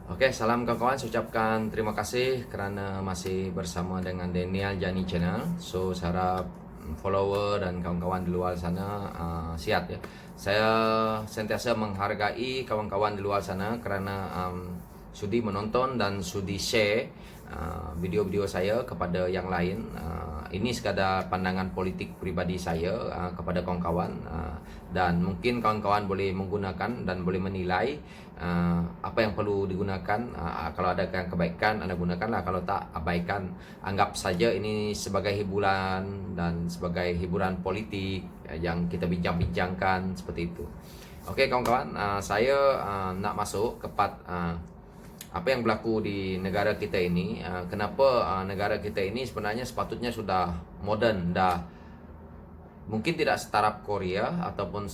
Oke, salam kawan-kawan. Saya ucapkan terima kasih kerana masih bersama dengan Daniel Jani Channel. So, saya harap follower dan kawan-kawan di luar sana sihat ya. Saya sentiasa menghargai kawan-kawan di luar sana kerana sudi menonton dan sudi share video-video saya kepada yang lain. Ini sekadar pandangan politik pribadi saya kepada kawan-kawan, dan mungkin kawan-kawan boleh menggunakan dan boleh menilai apa yang perlu digunakan. Kalau ada yang kebaikan, anda gunakanlah. Kalau tak, abaikan. Anggap saja ini sebagai hiburan dan sebagai hiburan politik yang kita bincang-bincangkan seperti itu. Oke kawan-kawan, saya nak masuk ke part apa yang berlaku di negara kita ini. Kenapa negara kita ini sebenarnya sepatutnya sudah moden, dah mungkin tidak setaraf Korea ataupun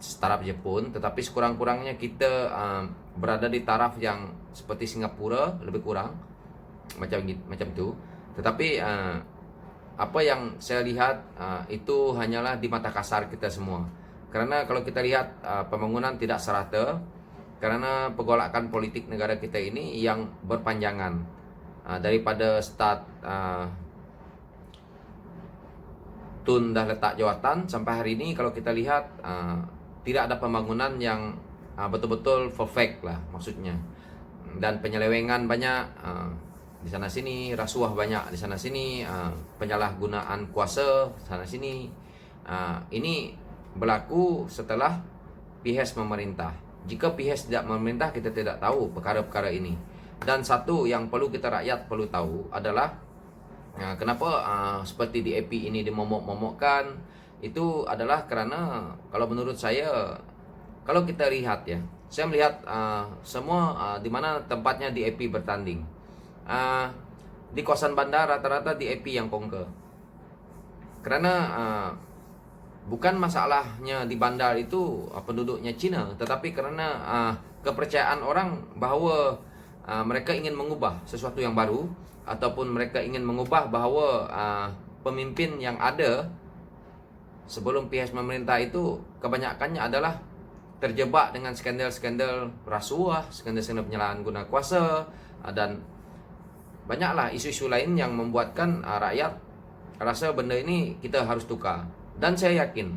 setaraf Jepun, tetapi sekurang-kurangnya kita berada di taraf yang seperti Singapura, lebih kurang macam itu. Tetapi apa yang saya lihat itu hanyalah di mata kasar kita semua. Karena kalau kita lihat pembangunan tidak serata karena pergolakan politik negara kita ini yang berpanjangan. Daripada start Tun dah letak jawatan sampai hari ini, kalau kita lihat tidak ada pembangunan yang betul-betul perfect lah maksudnya. Dan penyelewengan banyak di sana sini, rasuah banyak di sana sini, penyalahgunaan kuasa sana sini. Ini berlaku setelah PHS memerintah. Jika PHS tidak memerintah, kita tidak tahu perkara-perkara ini. Dan satu yang perlu kita rakyat perlu tahu adalah kenapa seperti DAP ini dimomok-momokkan. Itu adalah kerana kalau menurut saya, kalau kita lihat ya, saya melihat semua di mana tempatnya DAP bertanding. Di kawasan bandar rata-rata DAP yang conquer. Kerana bukan masalahnya di bandar itu penduduknya Cina, tetapi kerana kepercayaan orang bahawa mereka ingin mengubah sesuatu yang baru, ataupun mereka ingin mengubah bahawa pemimpin yang ada sebelum PHS memerintah itu kebanyakannya adalah terjebak dengan skandal-skandal rasuah, skandal-skandal penyalahan guna kuasa, dan banyaklah isu-isu lain yang membuatkan rakyat rasa benda ini kita harus tukar. Dan saya yakin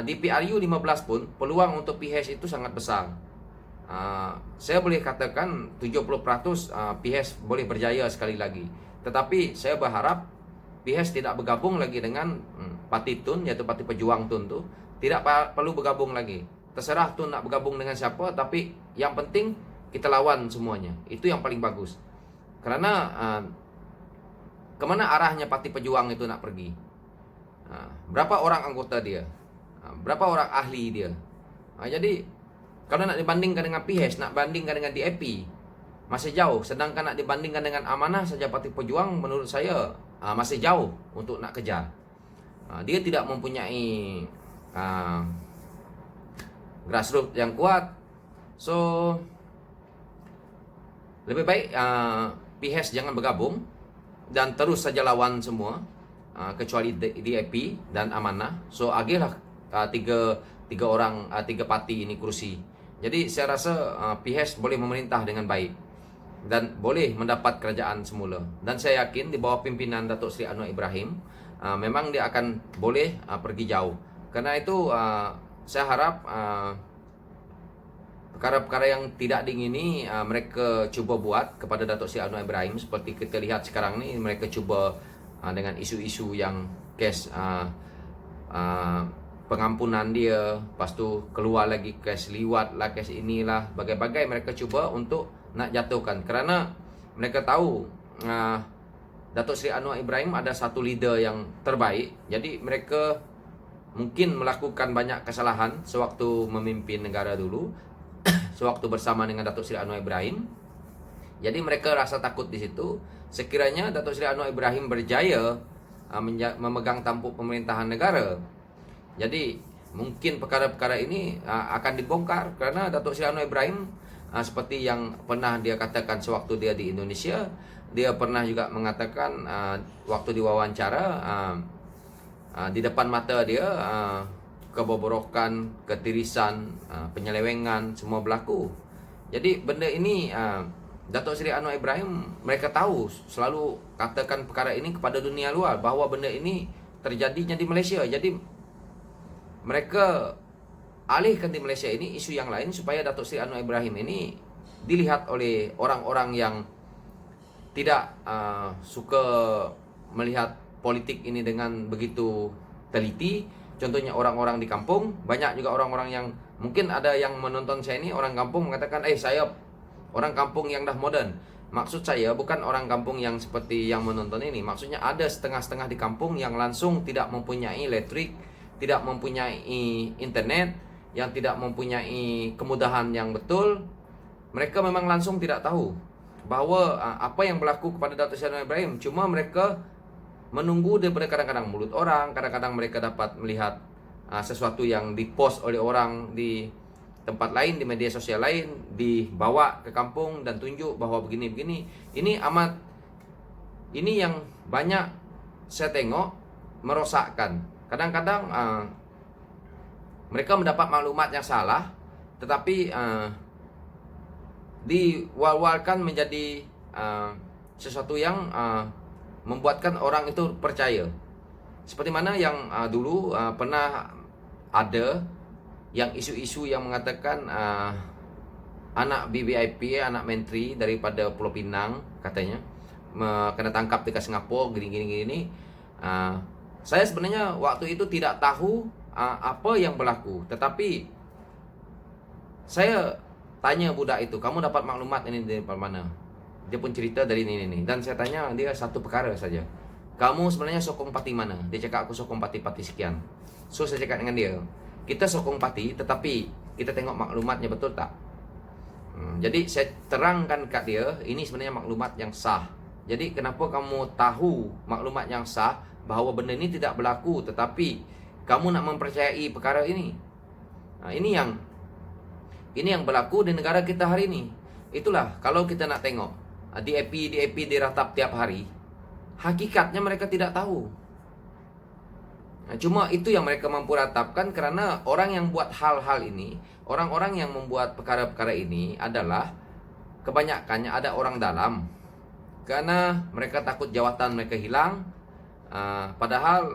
di PRU 15 pun peluang untuk PHS itu sangat besar. Saya boleh katakan 70% PHS boleh berjaya sekali lagi. Tetapi saya berharap PHS tidak bergabung lagi dengan Parti Tun, iaitu Parti Pejuang Tun tu. Tidak perlu bergabung lagi. Terserah Tun nak bergabung dengan siapa, tapi yang penting kita lawan semuanya. Itu yang paling bagus. Kerana kemana arahnya Parti Pejuang itu nak pergi? Berapa orang anggota dia? Berapa orang ahli dia? Jadi kalau nak dibandingkan dengan PHS, nak bandingkan dengan DAP, masih jauh. Sedangkan nak dibandingkan dengan Amanah saja Parti Pejuang, menurut saya masih jauh untuk nak kejar. Dia tidak mempunyai grassroots yang kuat. So lebih baik PHS jangan bergabung dan terus saja lawan semua, kecuali DAP dan Amanah. So agilah tiga orang, tiga parti ini kursi. Jadi saya rasa PHS boleh memerintah dengan baik dan boleh mendapat kerajaan semula. Dan saya yakin di bawah pimpinan Datuk Seri Anwar Ibrahim memang dia akan boleh pergi jauh. Karena itu saya harap perkara-perkara yang tidak diingini mereka cuba buat kepada Datuk Seri Anwar Ibrahim. Seperti kita lihat sekarang ni, mereka cuba dengan isu-isu yang kes pengampunan dia, lepas tu keluar lagi kes liwat lah, kes inilah, bagai-bagai mereka cuba untuk nak jatuhkan. Kerana mereka tahu Datuk Seri Anwar Ibrahim ada satu leader yang terbaik. Jadi mereka mungkin melakukan banyak kesalahan sewaktu memimpin negara dulu, sewaktu bersama dengan Datuk Seri Anwar Ibrahim. Jadi mereka rasa takut di situ. Sekiranya Datuk Seri Anwar Ibrahim berjaya memegang tampuk pemerintahan negara, jadi mungkin perkara-perkara ini akan dibongkar. Kerana Datuk Seri Anwar Ibrahim seperti yang pernah dia katakan sewaktu dia di Indonesia, dia pernah juga mengatakan waktu diwawancara, di depan mata dia kebobrokan, ketirisan, penyelewengan semua berlaku. Jadi benda ini Datuk Seri Anwar Ibrahim mereka tahu, selalu katakan perkara ini kepada dunia luar bahawa benda ini terjadinya di Malaysia. Jadi mereka alihkan di Malaysia ini isu yang lain supaya Datuk Seri Anwar Ibrahim ini dilihat oleh orang-orang yang tidak suka melihat politik ini dengan begitu teliti. Contohnya orang-orang di kampung, banyak juga orang-orang yang mungkin ada yang menonton saya ini orang kampung mengatakan, saya orang kampung yang dah modern. Maksud saya bukan orang kampung yang seperti yang menonton ini. Maksudnya ada setengah-setengah di kampung yang langsung tidak mempunyai listrik, tidak mempunyai internet, yang tidak mempunyai kemudahan yang betul. Mereka memang langsung tidak tahu bahawa apa yang berlaku kepada Datuk Seri Anwar Ibrahim. Cuma mereka menunggu daripada kadang-kadang mulut orang, kadang-kadang mereka dapat melihat sesuatu yang dipost oleh orang di tempat lain, di media sosial lain, dibawa ke kampung dan tunjuk bahawa begini-begini. Ini yang banyak saya tengok merosakkan. Kadang-kadang mereka mendapat maklumat yang salah, tetapi diwal-walkan menjadi sesuatu yang membuatkan orang itu percaya. Seperti mana yang dulu pernah ada yang isu-isu yang mengatakan anak BBIP, anak menteri daripada Pulau Pinang katanya kena tangkap dekat Singapura gini-gini. Saya sebenarnya waktu itu tidak tahu apa yang berlaku, tetapi saya tanya budak itu, kamu dapat maklumat ini dari mana? Dia pun cerita dari ini. Dan saya tanya dia satu perkara saja, kamu sebenarnya sokong parti mana? Dia cakap aku sokong parti-parti sekian. So saya cakap dengan dia, kita sokong parti, tetapi kita tengok maklumatnya betul tak? Jadi saya terangkan kat dia, ini sebenarnya maklumat yang sah. Jadi kenapa kamu tahu maklumat yang sah bahawa benda ini tidak berlaku, tetapi kamu nak mempercayai perkara ini? Ini yang berlaku di negara kita hari ini. Itulah kalau kita nak tengok DAP diratap tiap hari, hakikatnya mereka tidak tahu. Cuma itu yang mereka mampu ratapkan, kerana orang yang buat hal-hal ini, orang-orang yang membuat perkara-perkara ini adalah kebanyakannya ada orang dalam. Karena mereka takut jawatan mereka hilang. Padahal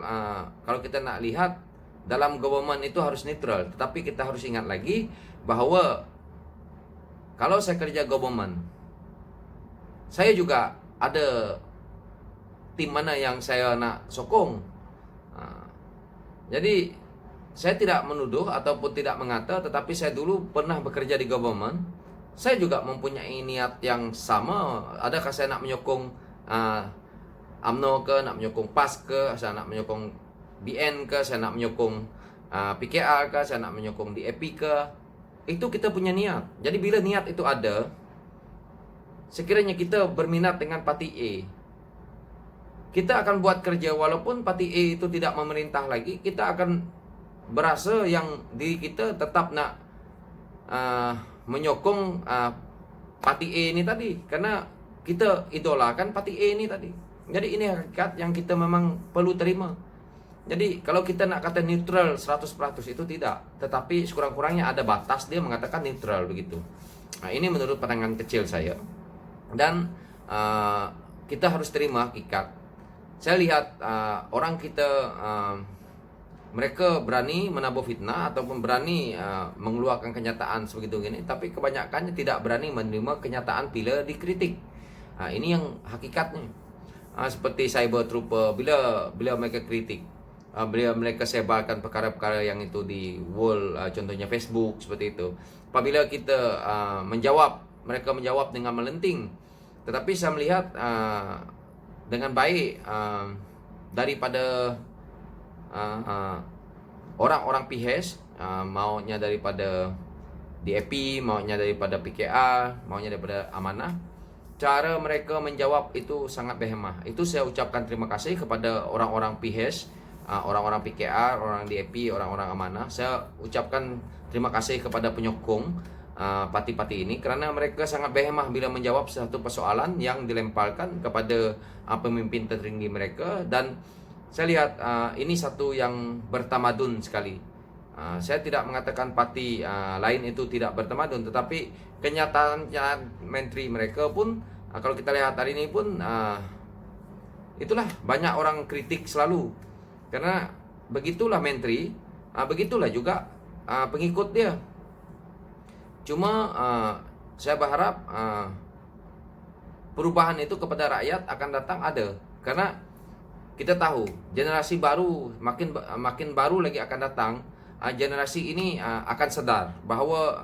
kalau kita nak lihat, dalam government itu harus netral. Tetapi kita harus ingat lagi bahawa kalau saya kerja government, saya juga ada tim mana yang saya nak sokong. Jadi saya tidak menuduh ataupun tidak mengata, tetapi saya dulu pernah bekerja di government. Saya juga mempunyai niat yang sama. Adakah saya nak menyokong UMNO ke, nak menyokong PAS ke, saya nak menyokong BN ke, saya nak menyokong PKR ke, saya nak menyokong DAP ke. Itu kita punya niat. Jadi bila niat itu ada, sekiranya kita berminat dengan parti A, kita akan buat kerja walaupun parti A itu tidak memerintah lagi. Kita akan berasa yang diri kita tetap nak menyokong parti A ini tadi, karena kita idolakan parti A ini tadi. Jadi ini hakikat yang kita memang perlu terima. Jadi kalau kita nak kata neutral 100% itu tidak, tetapi sekurang-kurangnya ada batas, dia mengatakan neutral begitu. Ini menurut pandangan kecil saya. Dan kita harus terima hakikat. Saya lihat orang kita mereka berani menabur fitnah ataupun berani mengeluarkan kenyataan sebegitu gini, tapi kebanyakannya tidak berani menerima kenyataan bila dikritik. Ini yang hakikatnya. Seperti cyber trooper, bila mereka kritik, bila mereka sebarkan perkara-perkara yang itu di world, contohnya Facebook seperti itu. Apabila kita menjawab, mereka menjawab dengan melenting. Tetapi saya melihat dengan baik daripada orang-orang PHS, maunya daripada DAP, maunya daripada PKR, maunya daripada Amanah, cara mereka menjawab itu sangat berhemah. Itu saya ucapkan terima kasih kepada orang-orang PHS, orang-orang PKR, orang DAP, orang-orang Amanah. Saya ucapkan terima kasih kepada penyokong parti-parti ini, kerana mereka sangat berhemah bila menjawab satu persoalan yang dilemparkan kepada pemimpin tertinggi mereka. Dan saya lihat ini satu yang bertamadun sekali. Saya tidak mengatakan parti lain itu tidak bertamadun, tetapi kenyataannya menteri mereka pun kalau kita lihat hari ini pun itulah banyak orang kritik selalu, karena begitulah menteri, begitulah juga pengikut dia. Cuma saya berharap perubahan itu kepada rakyat akan datang ada, karena kita tahu generasi baru makin baru lagi akan datang. Generasi ini akan sadar bahwa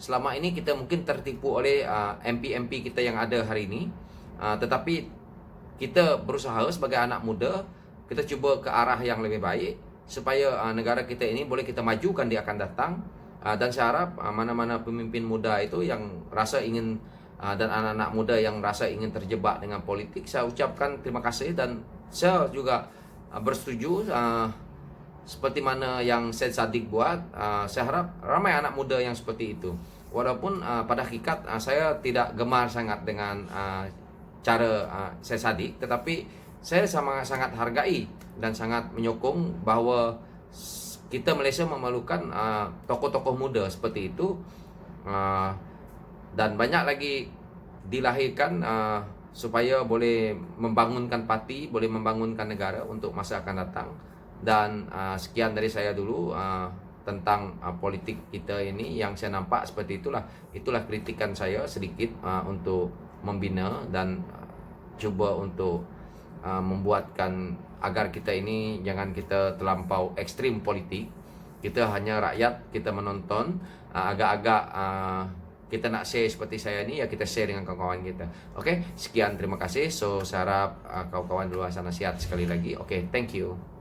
selama ini kita mungkin tertipu oleh MP-MP kita yang ada hari ini, tetapi kita berusaha sebagai anak muda, kita cuba ke arah yang lebih baik supaya negara kita ini boleh kita majukan di akan datang. Dan saya harap mana-mana pemimpin muda itu yang rasa ingin dan anak-anak muda yang rasa ingin terjebak dengan politik, saya ucapkan terima kasih, dan saya juga bersetuju seperti mana yang Syed Saddiq buat. Saya harap ramai anak muda yang seperti itu. Walaupun pada hakikat saya tidak gemar sangat dengan cara Syed Saddiq, tetapi saya sangat hargai dan sangat menyokong bahwa kita Malaysia memerlukan tokoh-tokoh muda seperti itu, dan banyak lagi dilahirkan supaya boleh membangunkan parti, boleh membangunkan negara untuk masa akan datang. Dan sekian dari saya dulu tentang politik kita ini, yang saya nampak seperti itulah kritikan saya sedikit untuk membina dan cuba untuk membuatkan agar kita ini jangan kita terlampau ekstrim politik. Kita hanya rakyat, kita menonton, agak-agak kita nak share seperti saya ni, ya kita share dengan kawan-kawan kita. Okey, sekian, terima kasih. So saya harap kawan-kawan di luar sana sihat sekali lagi. Okey, thank you.